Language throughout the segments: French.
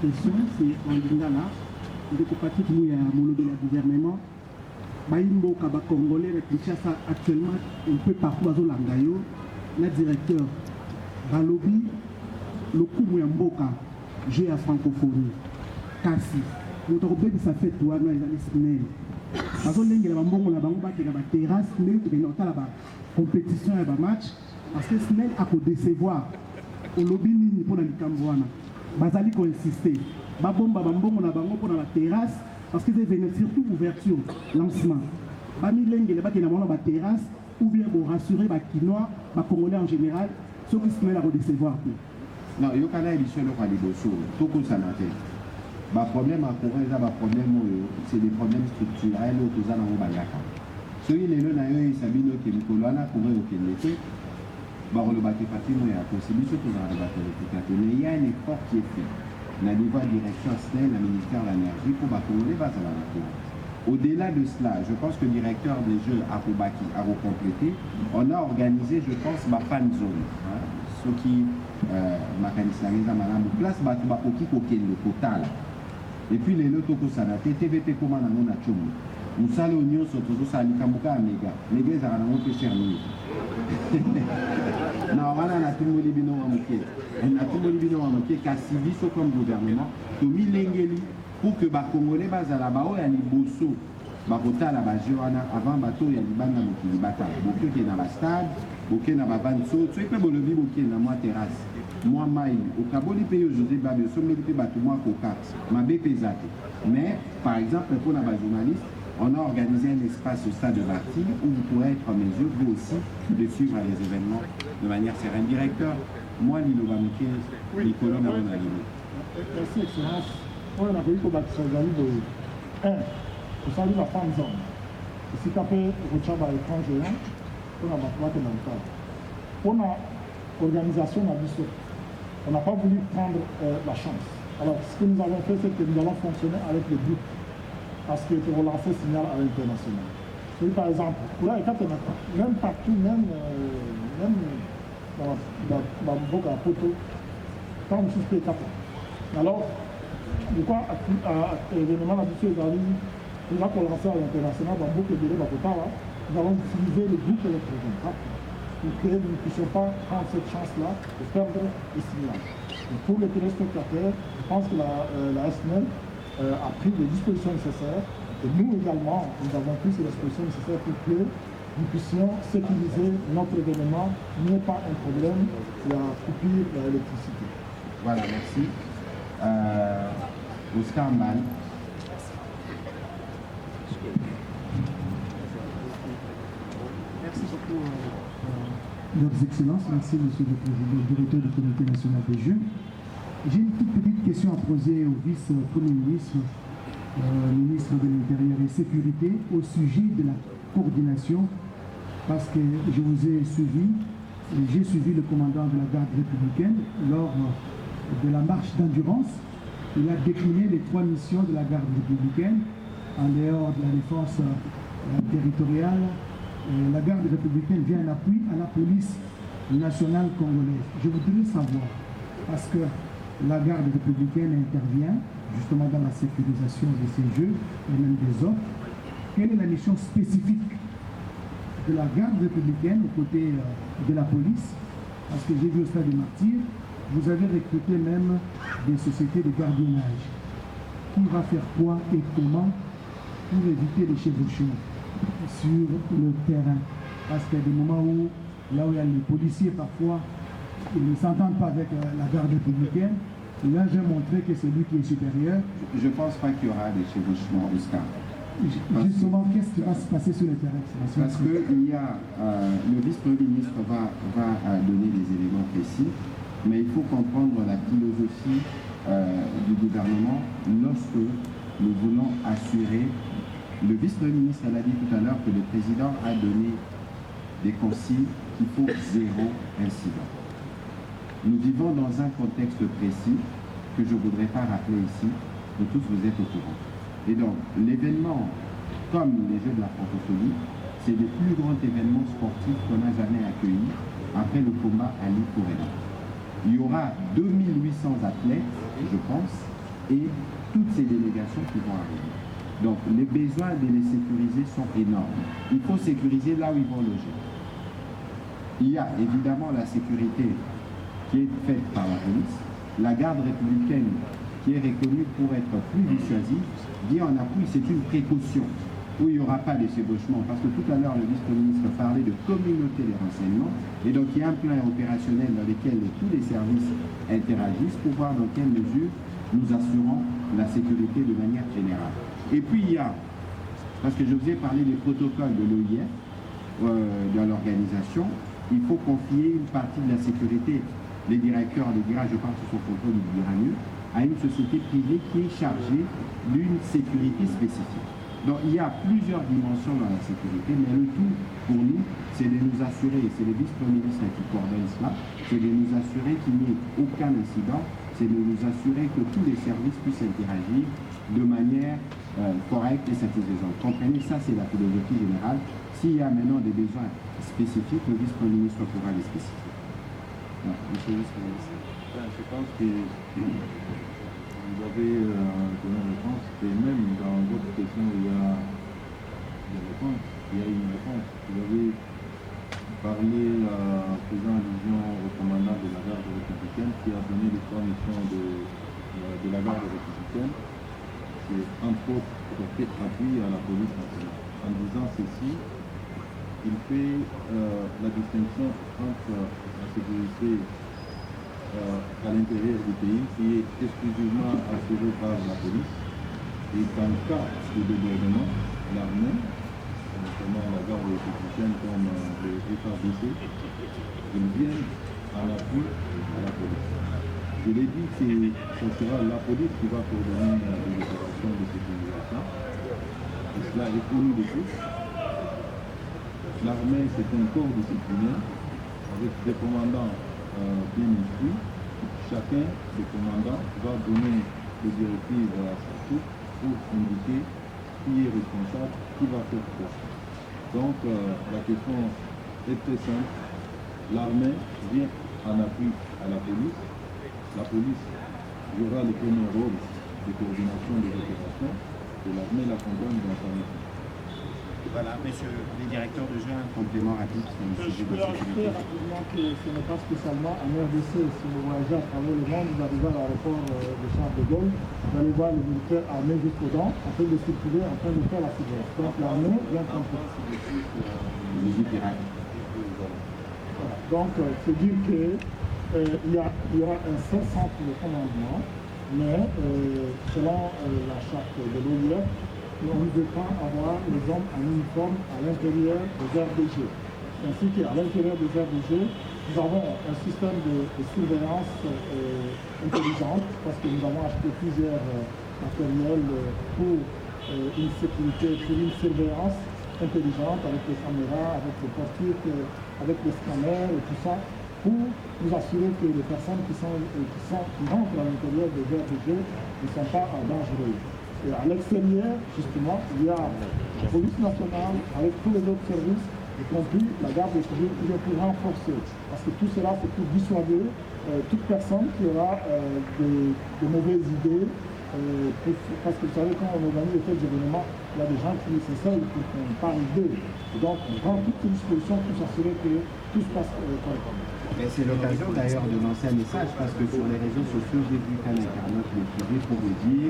question, c'est en Lingala, de Patrick Mouya, homologué le gouvernement. Baïmbo Kaba Congolais, le Kinshasa actuellement, un peu partout à Zolangayo, le directeur Balobi, le Koumouya Mboka, j'ai à francophonie. Kassi, notre objet ça fait tout à nous les SNEL. Parce que l'Ingla Bambongo la Bango qui a la terrasse, mais qui est la compétition et le match, parce que SNEL a pour décevoir. Au lobby ni pour la Cambouana. Bazali ko insister. Babomba Bambongo la Bango pour la terrasse, parce que c'est venu surtout ouverture, lancement. Bami Lenge les baki na la terrasse, ou bien pour rassurer les Kinois, les Congolais en général, ceux qui SNEL a pour décevoir. Non, il y a des éditions de Liboso, tout comme ça n'a fait. Le problème à Corée, c'est des problèmes structurels au Tozana au Bayaka. Ceux qui les naïs, Sabino, qui est Colana, Corée au Kennedy, le bâti Fatino et à Consibition, tout dans le bâti de mais il y a un effort qui est fait. La niveau direction SNEL, la ministère de l'énergie, pour Bakoulé, va à la Au-delà de cela, je pense que le directeur des Jeux a complété. On a organisé, je pense, ma fan zone. Ce qui m'a place, le total. Et puis les lotos que ça n'a TVP comme on a mon achoum. Nous salons oignons sur tout ça, les kambuka méga. Les gars, ça a un peu cher. Non, on a tout le monde libino à moquer. On a tout le monde libino à moquer, car si vit comme gouvernement, tout milengeli pour que les Congolais basent à la bao et à l'Ibosso. Bakota la bajoana avant bateau il y a des bandes qui battent. Beaucoup qui est dans la stade, beaucoup qui est dans la bande saut. Tu peux le vivre qui est dans moi terrasse. Moi maï au Kaboli pays José Babio sommet le bateau moi coca. Ma bépésate. Mais par exemple pour la journaliste, on a organisé un espace au stade de Marty où vous pourrez être en mesure vous aussi de suivre les événements de manière sereine. Directeur, moi Lilo Bamouké, Nicolas Naronalino. Merci Excellence. On a vu que vous savez la fan zone. Si tu as fait Rochaba à l'écran géant, on a battu dans le cadre. On a organisation à Bissot. On n'a pas voulu prendre la chance. Alors, ce que nous avons fait, c'est que nous allons fonctionner avec le but. Parce que pour relancer le signal à l'international. Par exemple, là, même partout, même dans le Boka Poto, quand vous souffrez cap. Alors, de quoi l'événement à Bissot nous avons lancé à l'international dans beaucoup de délais, nous allons utiliser le groupe électrogène pour que nous ne puissions pas prendre cette chance-là de perdre le signal. Et pour les téléspectateurs, je pense que la SNEL a pris les dispositions nécessaires et nous également, nous avons pris ces dispositions nécessaires pour que nous puissions sécuriser notre événement, il n'y ait pas un problème de la coupure de l'électricité. Voilà, merci. Oscar Mann. Merci beaucoup, Leurs Excellences. Merci, Monsieur le Président, directeur du Comité national des Jeux. J'ai une toute petite question à poser au vice-premier ministre, ministre de l'Intérieur et Sécurité, au sujet de la coordination, parce que je vous ai suivi, j'ai suivi le commandant de la garde républicaine lors de la marche d'endurance. Il a décliné les 3 missions de la garde républicaine en dehors de la défense territoriale. La garde républicaine vient en appui à la police nationale congolaise. Je voudrais savoir, parce que la garde républicaine intervient justement dans la sécurisation de ces jeux et même des autres, quelle est la mission spécifique de la garde républicaine aux côtés de la police? Parce que j'ai vu au stade des Martyrs, vous avez recruté même des sociétés de gardiennage. Qui va faire quoi et comment pour éviter les chevauchements sur le terrain? Parce qu'il y a des moments où, là où il y a les policiers, parfois, ils ne s'entendent pas avec la garde républicaine. Là, j'ai montré que c'est lui qui est supérieur. Je ne pense pas qu'il y aura des chevauchements, Oscar. Justement, qu'est-ce qui va se passer sur le terrain? Parce que le vice-premier ministre va donner des éléments précis, mais il faut comprendre la philosophie du gouvernement lorsque nous voulons assurer. Le vice-premier ministre a dit tout à l'heure que le président a donné des consignes qu'il faut 0 incident. Nous vivons dans un contexte précis que je ne voudrais pas rappeler ici, mais tous vous êtes au courant. Et donc, l'événement, comme les Jeux de la francophonie, c'est le plus grand événement sportif qu'on a jamais accueilli après le combat à l'île Coréna. Il y aura 2800 athlètes, je pense, et toutes ces délégations qui vont arriver. Donc les besoins de les sécuriser sont énormes. Il faut sécuriser là où ils vont loger. Il y a évidemment la sécurité qui est faite par la police, la garde républicaine qui est reconnue pour être plus dissuasive, vient en appui, c'est une précaution où il n'y aura pas de chevauchement, parce que tout à l'heure le vice-ministre parlait de communauté des renseignements, et donc il y a un plan opérationnel dans lequel tous les services interagissent pour voir dans quelle mesure nous assurons la sécurité de manière générale. Et puis il y a, parce que je vous ai parlé des protocoles de l'OIF, dans l'organisation, il faut confier une partie de la sécurité, les directeurs des DIRA, je pense sous son contrôle, il dira mieux, à une société privée qui est chargée d'une sécurité spécifique. Donc il y a plusieurs dimensions dans la sécurité, mais le tout pour nous, c'est de nous assurer, c'est le vice-premier ministre qui coordonne cela, c'est de nous assurer qu'il n'y ait aucun incident, c'est de nous assurer que tous les services puissent interagir de manière correcte et satisfaisante. Comprenez, ça c'est la philosophie générale. S'il y a maintenant des besoins spécifiques, le vice-premier ministre pourra les spécifier. Non, monsieur le vice-premier ministre. Je pense que vous avez donné une réponse, et même dans votre question, il y a des réponses, il y a une réponse. Vous avez parlé faisant allusion au commandant de la garde républicaine qui a donné les 3 missions de la garde républicaine. C'est entre autres porter appui à la police nationale. En disant ceci, il fait la distinction entre la sécurité à l'intérieur du pays qui est exclusivement assurée par la police et qu'en cas de débordement, l'armée, notamment la garde républicaine comme le FABC, ils viennent en appui à la police. Je l'ai dit que ce sera la police qui va coordonner les opérations de sécurisation. Et cela est connu de tous. L'armée, c'est un corps disciplinaire avec des commandants bien instruits. Chacun des commandants va donner des directives à sa troupe pour indiquer qui est responsable, qui va faire quoi. Donc la question est très simple. L'armée vient en appui à la police. La police jouera le premier rôle de coordination des opérations et l'armée l'accompagne dans sa mission. Voilà, monsieur le directeur de jeu, un complément rapide sur le sujet de la sécurité. Je peux ajouter rapidement que ce n'est pas spécialement en RDC. Si vous voyagez à travers le monde, vous arrivez à l'aéroport de Charles de Gaulle, vous allez voir les militaires armés jusqu'aux dents, en train de circuler, en train de faire la sécurité. Donc l'armée vient compléter. Voilà. Donc c'est dire qu'il y aura un seul centre de commandement, mais selon la charte de l'OIF, on ne veut pas avoir les hommes en uniforme à l'intérieur des RDG. Ainsi qu'à l'intérieur des RDG, nous avons un système de surveillance intelligente parce que nous avons acheté plusieurs matériels pour une sécurité, pour une surveillance intelligente avec les caméras, avec les portiques, avec les scanners et tout ça, pour nous assurer que les personnes qui rentrent à l'intérieur des RDG ne sont pas dangereuses. Et à l'extérieur, justement, il y a la police nationale avec tous les autres services, y compris la garde des civils, qui vient pour renforcer. Parce que tout cela, c'est pour dissuader toute personne qui aura de mauvaises idées. Parce que vous savez, quand on organise des faits d'événements, il y a des gens qui s'essayent pour qu'on parle d'eux. Et donc, on prend toutes les dispositions pour s'assurer que tout se passe correctement. Mais c'est l'occasion d'ailleurs de lancer un message parce que sur les réseaux sociaux, j'ai vu qu'un internaute m'écrivait pour vous dire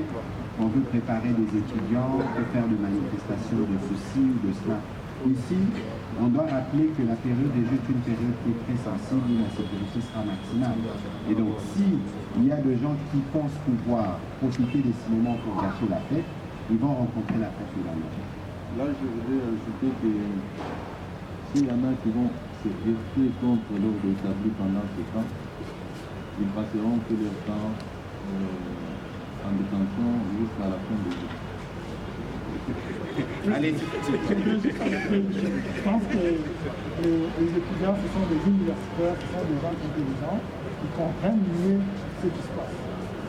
qu'on veut préparer des étudiants, que faire de manifestations de ceci ou de cela. Ici, on doit rappeler que la période des Jeux est une période qui est très sensible où la sécurité sera maximale. Et donc, s'il y a des gens qui pensent pouvoir profiter de ce moment pour gâcher la fête, ils vont rencontrer la fête finalement. Là, je voudrais ajouter que s'il y en a qui vont se heurter contre l'ordre établi pendant ce temps, ils passeront tout leur temps en détention jusqu'à la fin du jour. Allez, je pense que les étudiants, ce sont des universitaires, ce sont des gens intelligents qui comprennent mieux ce qui se passe.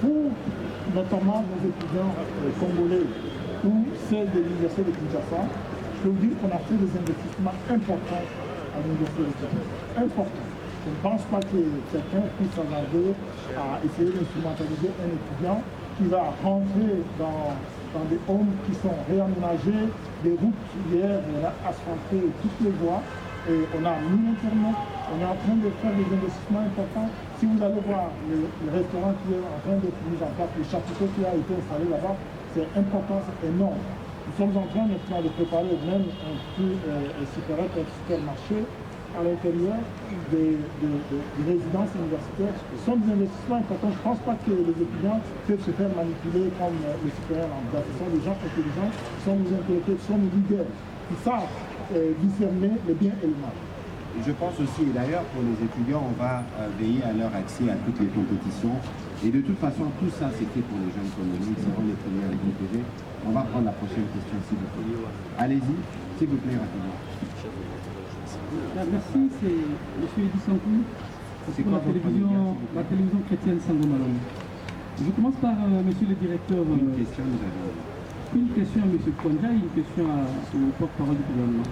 Pour notamment nos étudiants congolais ou ceux de l'université de Kinshasa, je peux vous dire qu'on a fait des investissements importants à l'université de Kinshasa. Importants. Je ne pense pas que quelqu'un puisse s'engager à essayer d'instrumentaliser un étudiant qui va rentrer dans des homes qui sont réaménagés, des routes hier, on a asphalté toutes les voies, et on a mis Internet, on est en train de faire des investissements importants. Si vous allez voir le restaurant qui est en train d'être mis en place, le chapiteau qui a été installé là-bas, c'est important, c'est énorme. Nous sommes en train maintenant de préparer même un supermarché à l'intérieur des résidences universitaires. Ce sont des investissements importants. Je ne pense pas que les étudiants peuvent se faire manipuler comme les citoyens lambda. Ce sont des gens intelligents, ce sont des intellectuels, ce sont des leaders qui savent discerner le bien et le mal. Je pense aussi, et d'ailleurs pour les étudiants, on va veiller à leur accès à toutes les compétitions. Et de toute façon, tout ça c'est fait pour les jeunes comme nous, ils seront les premiers à récupérer. On va prendre la prochaine question s'il vous plaît. Allez-y, s'il vous plaît, rapidement. Merci, c'est M. Eddy Sankou pour la télévision chrétienne Sangomalong. Je commence par monsieur le directeur. Une question, nous avons. Une question à M. Kwanja et une question au porte-parole du gouvernement.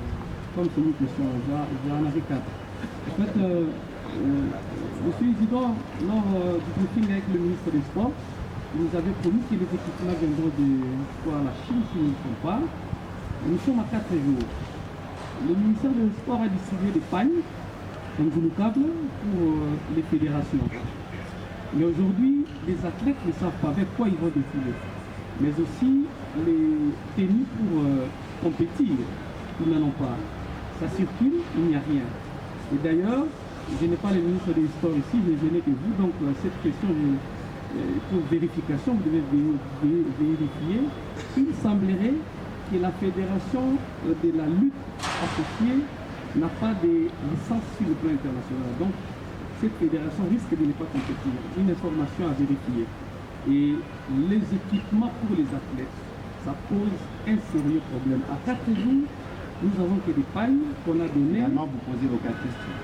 Comme c'est une question, j'en avais 4. En fait, M. Isidore, lors du briefing avec le ministre des Sports, il nous avait promis que les équipements viendront de la Chine, si nous ne sommes pas. Nous sommes à 4 jours. Le ministère du Sport a distribué des pagnes indélocables pour les fédérations. Mais aujourd'hui, les athlètes ne savent pas avec quoi ils vont défiler. Mais aussi les tenues pour compétir, ils n'en ont pas. Ça circule, il n'y a rien. Et d'ailleurs, je n'ai pas le ministre des Sports ici, je n'ai que vous, donc cette question pour vérification, vous devez vérifier. Il semblerait que la fédération de la lutte associée n'a pas de licence sur le plan international. Donc, cette fédération risque de ne pas compétir. Une information à vérifier. Et les équipements pour les athlètes, ça pose un sérieux problème. À 4 jours, nous avons que des pagnes qu'on a données. Finalement, vous posez vos 4 questions.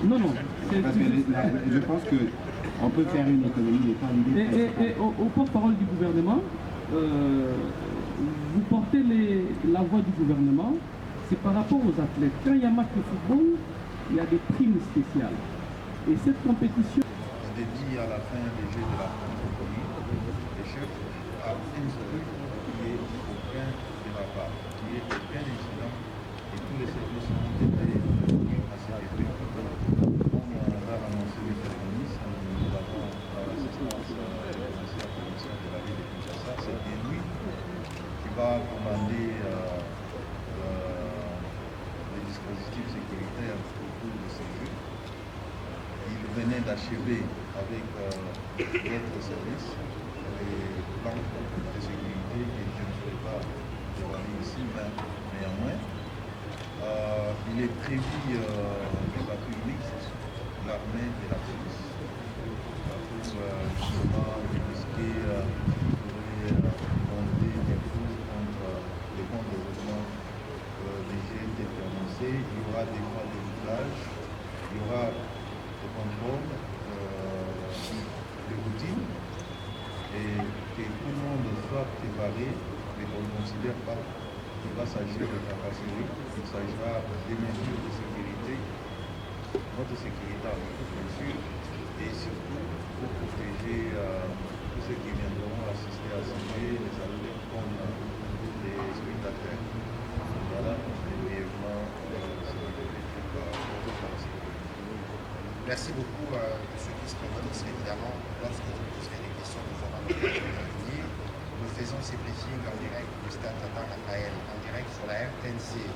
Non, non. Parce que je pense qu'on peut faire une économie des temps. Et au porte-parole du gouvernement, vous portez la voix du gouvernement, c'est par rapport aux athlètes. Quand il y a match de football, il y a des primes spéciales. Et cette compétition... Dédié à la fin des Jeux de la francophonie, les chefs a instruit qu'il n'y ait aucun débat, qu'il n'y ait aucun incident et tous les services ont été à cet effet. On a annoncé les ministres, nous avons l'assistance de la commission de la ville de Kinshasa, c'est lui qui va commander les dispositifs sécuritaires autour de ces Jeux. Il venait d'achever avec d'autres services les plans de sécurité que je ne souhaite pas dévoiler ici, mais néanmoins, il est prévu des appuis mixtes, l'armée et la police, pour justement risquer de monter des fous contre les bons développements des jets tels qu'annoncés. Il y aura des fois de village, il y aura des contrôles de routine et que tout le monde soit préparé, mais qu'on ne considère pas qu'il va s'agir de tracasserie, il s'agira des mesures de sécurité, notre sécurité à nous, bien sûr, et surtout pour protéger tous ceux qui viendront assister à ce jeu, les athlètes comme les spectateurs. Voilà, brièvement, Merci beaucoup, M. vice-président. Évidemment, lorsque vous poserez des questions, nous aurons l'occasion de venir. Nous faisons ces briefings en direct du stade Tata Raphaël, en direct sur la RTNC.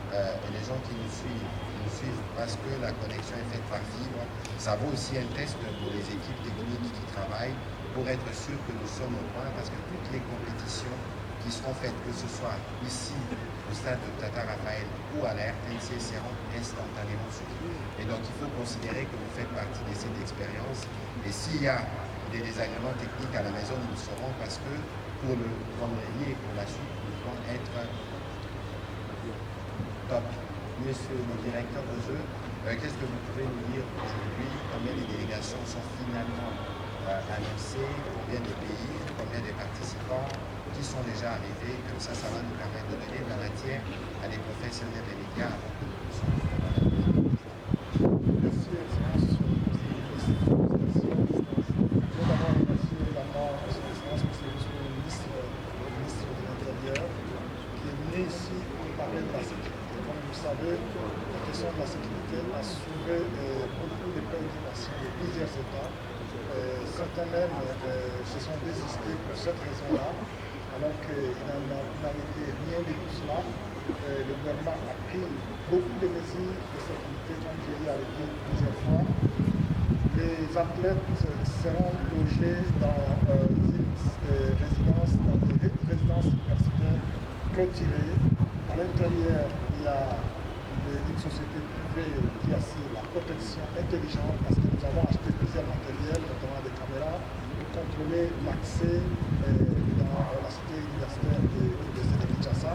Et les gens qui nous suivent parce que la connexion est faite par fibre. Ça vaut aussi un test pour les équipes techniques qui travaillent pour être sûr que nous sommes au point, parce que toutes les compétitions qui seront faites, que ce soit ici au stade de Tata Raphaël ou à la RTNC, seront instantanément suivies. Et donc il faut considérer que vous faites partie de cette expérience. Et s'il y a des désagréments techniques à la maison, nous le saurons, parce que pour le vendredi et pour la suite, nous devons être top. Monsieur le directeur de jeu, qu'est-ce que vous pouvez nous dire aujourd'hui? Combien de délégations sont finalement annoncées? Combien de pays? Combien de participants qui sont déjà arrivés? Comme ça, ça va nous permettre de donner de la matière à des professionnels des médias avant que nous soyons. Merci, Excellence. Je veux d'abord remercier également Excellence la question de la sécurité a soulevé beaucoup de préoccupations de plusieurs États. Certains même se sont désistés pour cette raison-là, alors qu'il n'avait été rien de tout cela. Le gouvernement a pris beaucoup de mesures de sécurité, comme je l'ai arrêté plusieurs fois. Les athlètes seront logés dans des résidences universitaires clôturées. À l'intérieur, il y a une société privée qui assure la protection intelligente parce que nous avons acheté plusieurs matériels, notamment des caméras, pour contrôler l'accès dans la cité universitaire de Kinshasa.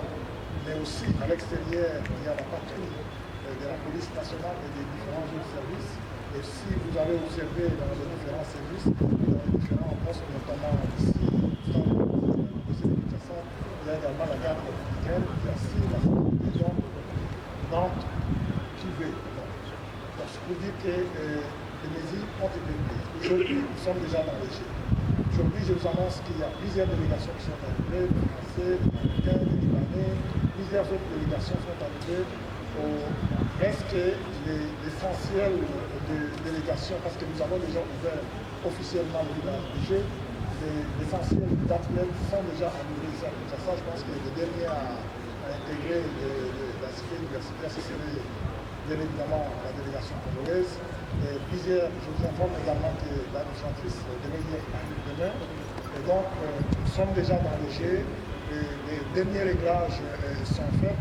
Mais aussi à l'extérieur, il y a la patrouille de la police nationale et des différents autres services. Et si vous avez observé dans les différents services, dans les différents postes, notamment ici, dans le Kinshasa, il y a également la garde républicaine qui assure la sécurité Nantes privée. Donc, je peux dire que les mesures ont été prises. Aujourd'hui, nous sommes déjà dans les jeux. Aujourd'hui, je vous annonce qu'il y a plusieurs délégations qui sont arrivées, des Français, des Américains, des Libanais, plusieurs autres délégations sont arrivées. Reste l'essentiel des délégations, parce que nous avons déjà ouvert officiellement le village du jeu, l'essentiel d'athlètes sont déjà arrivés ici à Kinshasa. Je pense que les derniers à intégrer la cité universitaire, ce serait bien évidemment la délégation congolaise. Je vous informe également que la chantrice devait y arriver demain. Et donc, nous sommes déjà dans le jeu. Les derniers réglages sont faits.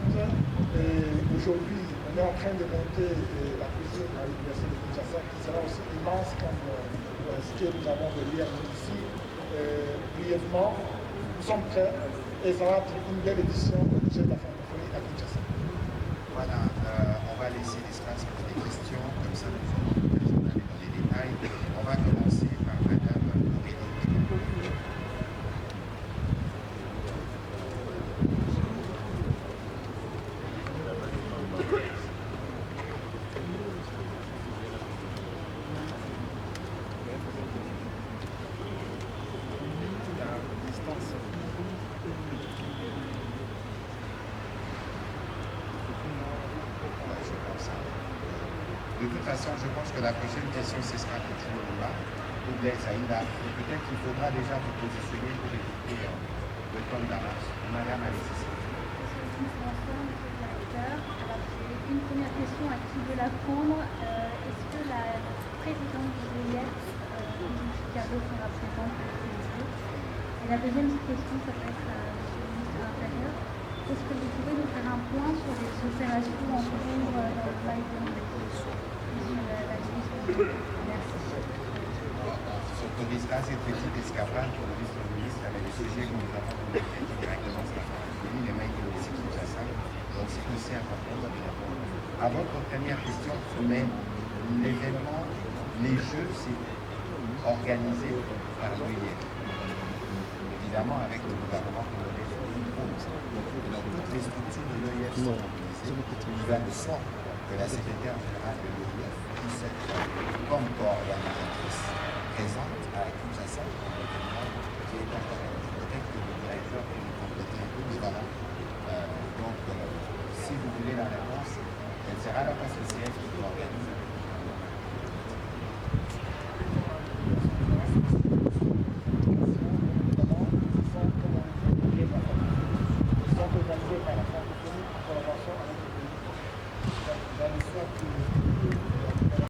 Aujourd'hui, on est en train de monter la cuisine à l'université de Kinshasa, qui sera aussi immense comme ce que nous avons de lire ici. Brièvement, nous sommes prêts et ça va être une belle édition du Jeu de la francophonie à Kinshasa. Voilà, on va laisser l'espace pour des questions, comme ça nous aurons l'occasion d'aller dans les détails. On va commencer par Madame Aurélie. De toute façon, je pense que la prochaine question, ce sera toujours là, ou Blaise Aïda. Peut-être qu'il faudra déjà vous positionner pour écouter le temps d'avance. Madame Alice. Alors, j'ai une première question à qui veut la prendre. Est-ce que la présidente du VIF, Chicago, sera présente pour ce jeu? Et la deuxième question, ça va être à M. le ministre de l'Intérieur. Est-ce que vous pouvez nous faire un point sur les opérations en cours dans le Baïden? Merci. S'autorisera cette petite escapade pour le vice-ministre avec le sujet que nous avons connecté directement sur la francophonie, les mails de Kinshasa. Donc c'est aussi important de répondre. À votre première question, mais l'événement, les Jeux, c'est organisé par l'OIF. Évidemment, avec le gouvernement congolais. Donc toutes les structures de l'OIF sont organisées. Il va de sorte que la secrétaire générale de l'OIF puisse être comme co-organisatrice présente à Kinshasa pour l'événement qui est organisé. Peut-être que le directeur peut nous compléter un peu, mais voilà. Donc, si vous voulez la réponse, elle sera là parce que c'est elle qui doit organiser.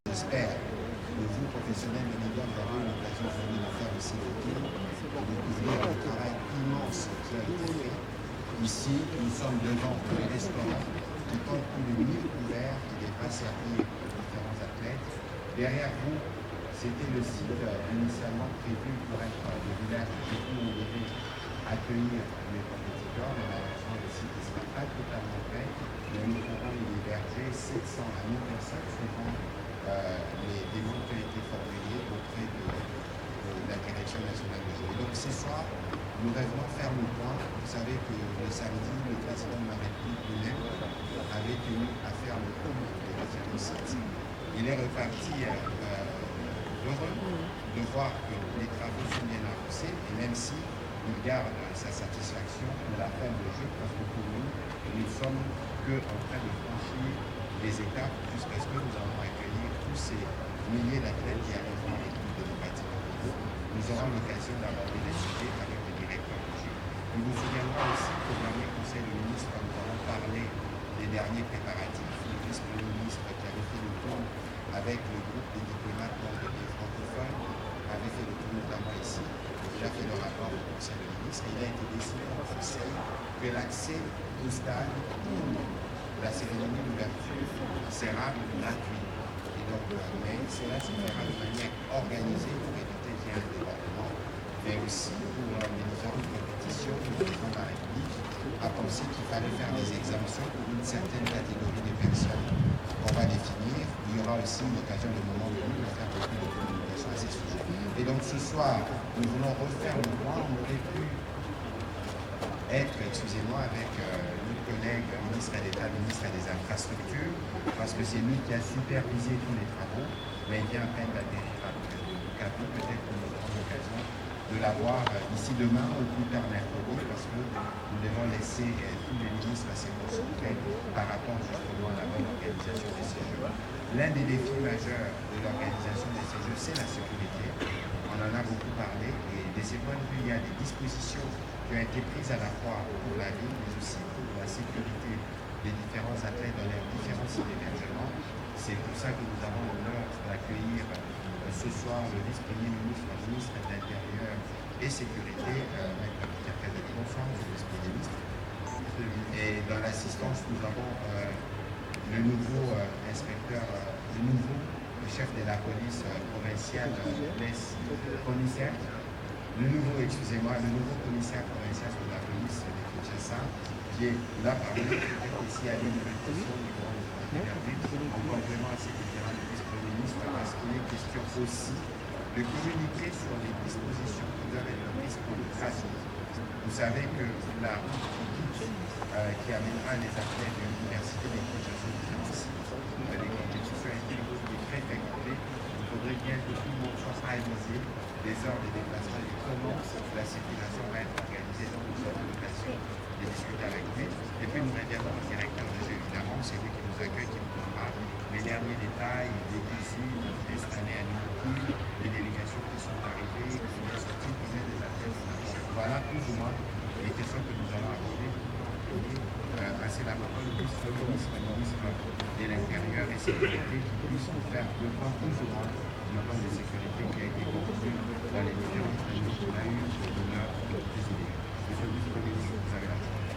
J'espère que vous, professionnels de médias, vous avez eu l'occasion de faire aussi le tour, de découvrir le travail immense qui a été fait. Ici, nous sommes devant un restaurant qui compte plus de 1000 couverts qui devra servir aux différents athlètes. Derrière vous, c'était le site initialement prévu pour être le village où on devait accueillir les compétiteurs, mais malheureusement le site ne sera pas totalement prêt. Mais nous pourrons y héberger 700 à 1000 personnes suivant les demandes qui ont été formulées auprès de la Direction nationale de jeu. Et donc ce soir, nous revenons faire le point. Vous savez que le samedi, le président de la République lui-même avait tenu à faire le tour des différents sites. Il est reparti heureux de voir que les travaux sont bien avancés, et même si il garde sa satisfaction pour la fin du jeu, parce que pour nous, nous ne sommes qu'en train de franchir des étapes jusqu'à ce que nous allons accueillir tous ces milliers d'athlètes qui arriveront dans l'équipe de nos bâtiments. Nous aurons l'occasion d'aborder des sujets avec le directeur du jeu. Vous vous souviendrez aussi qu'au dernier Conseil des ministres, nous avons parlé des derniers préparatifs. Le vice-premier ministre qui avait fait le tour avec le groupe des diplomates des pays francophones avait fait le tour notamment ici. Il a fait le rapport au Conseil des ministres et il a été décidé au Conseil que l'accès au stade pour la cérémonie d'ouverture sera gratuit. Et donc, mais cela se fera de manière organisée pour éviter qu'il y ait un débordement, mais aussi pour l'organisation de compétition. Le président de la République a pensé qu'il fallait faire des exemptions pour une certaine catégorie de personnes qu'on va définir. Il y aura aussi une occasion de moment venu de faire beaucoup de communication à ces sujets. Et donc ce soir, nous voulons refaire le point. On aurait pu être, excusez-moi, avec notre collègue ministre d'État, ministre des Infrastructures, parce que c'est lui qui a supervisé tous les travaux, mais il vient à peine d'atterrir à Bukavu. Peut-être que nous aurons l'occasion de l'avoir ici demain ou plus tard mercredi, parce que nous devons laisser tous les ministres se concentrer par rapport justement à la bonne organisation de ces Jeux. L'un des défis majeurs de l'organisation de ces Jeux, c'est la sécurité. On en a beaucoup parlé et de ce point de vue, il y a des dispositions qui ont été prises à la fois pour la ville, mais aussi pour la sécurité des différents athlètes dans leurs différents sites d'hébergement. C'est pour ça que nous avons l'honneur d'accueillir ce soir le vice-premier ministre, le ministre de l'Intérieur et Sécurité, Maître Pierre Kazadi. Bonsoir, monsieur le vice-premier ministre. Et dans l'assistance, nous avons le nouveau inspecteur, le nouveau chef de la police provinciale, commissaire, le nouveau commissaire provincial de la police de Kinshasa, qui est là parmi nous, ici à l'université du Grand en complément à ces différents vice-premiers ministres, parce qu'il est question aussi de communiquer sur les dispositions qui doivent être prises pour le trafic. Vous savez que la route qui amènera les athlètes de l'université de Kinshasa les compétitions ont été très fréquentées. Il faudrait bien que tout le monde soit avisé des heures de déplacement et comment la circulation va être organisée. Donc nous avons l'occasion de discuter avec lui. Et puis nous reviendrons au directeur de jeu, évidemment, c'est lui qui nous accueille, qui nous donnera les derniers détails, des visites, des années à Niki, les délégations qui sont arrivées, qui sont sorties, qui viennent des athlètes. Voilà plus ou moins les questions que nous allons aborder. Passer la parole au vice-ministre de l'Intérieur et Sécurité qui puisse nous faire deux fois plus ou moins le plan de sécurité qui a été conclu dans les différentes réunions qu'on a eues de l'heure de présider. Monsieur le vice-premier ministre, vous avez la parole.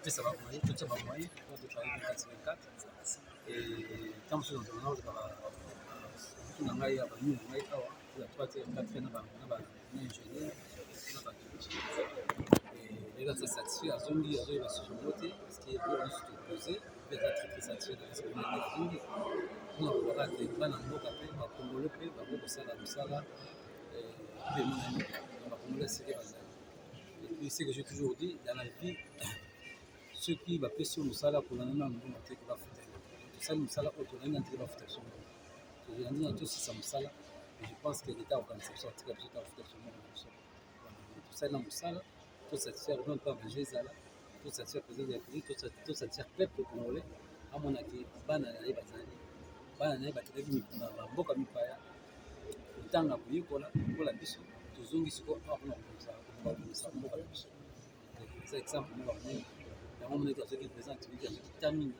Ça va moyen, tout ça va moyen, on peut travailler 24/24 et tant que nous avons tout le monde a nous la 3e 4e ingénieur et là ça satisfait à zone il arrive à se monter parce qu'il y a beaucoup de posé il y a très satisfait de ce qu'on a fait on a pas de plan en mot après va congolais pe va beaucoup ça et on va congolais c'est et puis c'est que j'ai toujours dit dans la vie ceux qui va passer au Moussala pour l'année même on va faire tout ça le Moussala autour d'un antique va faire son je dis à tous ça Moussala et je pense que l'État organise ça tout ça tout ça dans Moussala tout ça sert non pas manger ça là tout ça sert président de la République tout ça sert peuple congolais à mon avis bana na bataki na mboka mipaya utanga kuyikola kola biso tozongi siko apona komisa mboka biso c'est exemple moi on est dans ce qui présente qui termine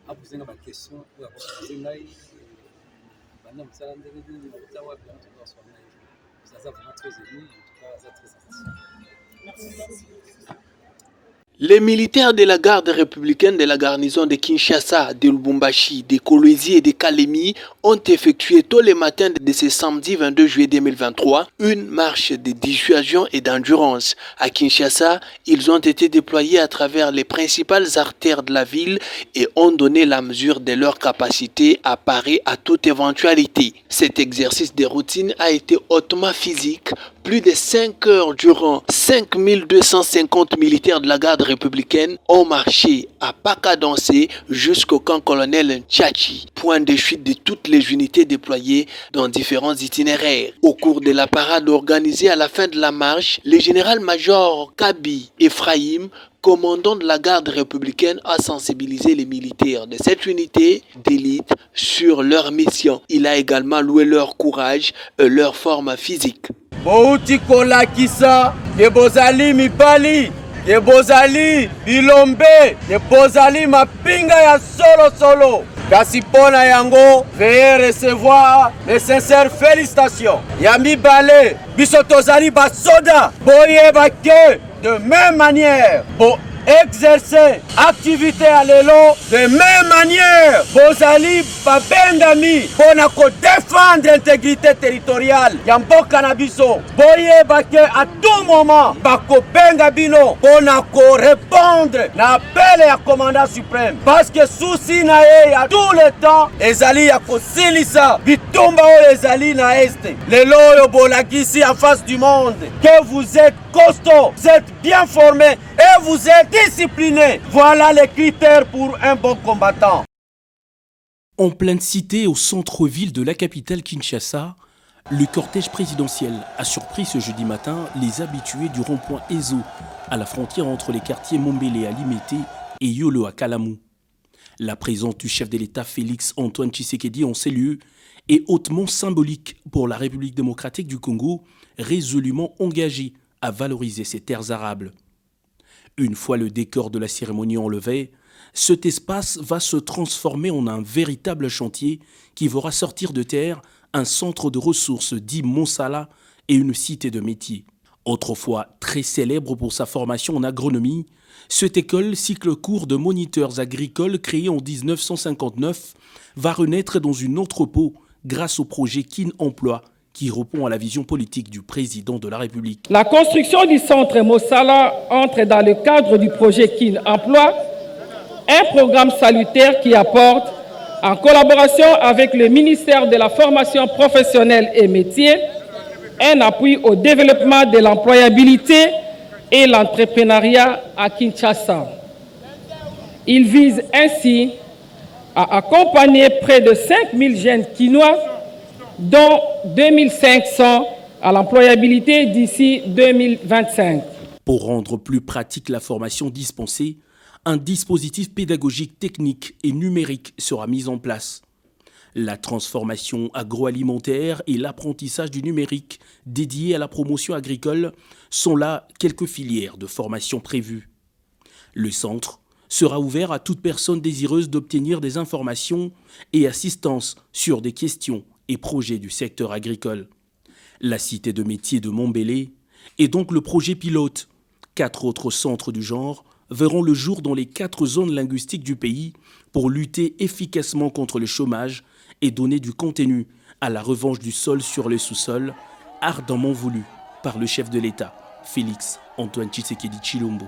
à poser ma question ou à poser ngai bana msala ndenge nini na wapi on doit se faire ça ça vraiment très ému en tout cas ça très satisfait merci Les militaires de la garde républicaine de la garnison de Kinshasa, de Lubumbashi, de Kolwezi et de Kalemi ont effectué tôt le matin de ce samedi 22 juillet 2023 une marche de dissuasion et d'endurance. À Kinshasa, ils ont été déployés à travers les principales artères de la ville et ont donné la mesure de leur capacité à parer à toute éventualité. Cet exercice de routine a été hautement physique. Plus de 5 heures durant, 5250 militaires de la garde républicaine ont marché à pas cadencé jusqu'au camp colonel Tchachi, point de chute de toutes les unités déployées dans différents itinéraires. Au cours de la parade organisée à la fin de la marche, le général-major Kabi Ephraim, commandant de la garde républicaine, a sensibilisé les militaires de cette unité d'élite sur leur mission. Il a également loué leur courage et leur forme physique. Bouti kolakisa, ke bozali mibali, ke bozali bilombe, ke bozali mapinga ya solo. Kasi pona yango, veuillez recevoir mes sincères félicitations. Ya mibale, biso tozali basoda, boyeba ke de même manière, exercer activité à l'élo de même manière. Bozali babengami pona ko défendre l'intégrité territoriale ya mboka na biso. Boyeba ke à tout moment bako benga bino pona ko répondre na appel ya commandant suprême. Parce que souci na ye ya tout le temps ezali ya kosilisa bitumba oyo ezali na este. Lelo yo bolakisi en face du monde que vous êtes costaud, vous êtes bien formé et vous êtes discipliné. Voilà les critères pour un bon combattant. En pleine cité au centre-ville de la capitale Kinshasa, le cortège présidentiel a surpris ce jeudi matin les habitués du rond-point Ezo, à la frontière entre les quartiers Mombele à Limete et Yolo à Kalamu. La présence du chef de l'État Félix Antoine Tshisekedi en ces lieux est hautement symbolique pour la République démocratique du Congo, résolument engagée à valoriser ses terres arables. Une fois le décor de la cérémonie enlevé, cet espace va se transformer en un véritable chantier qui verra sortir de terre un centre de ressources dit Monsala et une cité de métiers. Autrefois très célèbre pour sa formation en agronomie, cette école cycle court de moniteurs agricoles créée en 1959 va renaître dans une entrepôt grâce au projet Kin Emploi qui répond à la vision politique du président de la République. La construction du centre Monsala entre dans le cadre du projet Kin Emploi, un programme salutaire qui apporte, en collaboration avec le ministère de la Formation professionnelle et métiers, un appui au développement de l'employabilité et l'entrepreneuriat à Kinshasa. Il vise ainsi à accompagner près de 5000 jeunes Kinois, dont 2500 à l'employabilité d'ici 2025. Pour rendre plus pratique la formation dispensée, un dispositif pédagogique technique et numérique sera mis en place. La transformation agroalimentaire et l'apprentissage du numérique dédié à la promotion agricole sont là quelques filières de formation prévues. Le centre sera ouvert à toute personne désireuse d'obtenir des informations et assistance sur des questions et projets du secteur agricole. La cité de métiers de Mombele est donc le projet pilote. 4 autres centres du genre verront le jour dans les 4 zones linguistiques du pays pour lutter efficacement contre le chômage et donner du contenu à la revanche du sol sur le sous-sol, ardemment voulu par le chef de l'État, Félix Antoine Tshisekedi Tshilombo.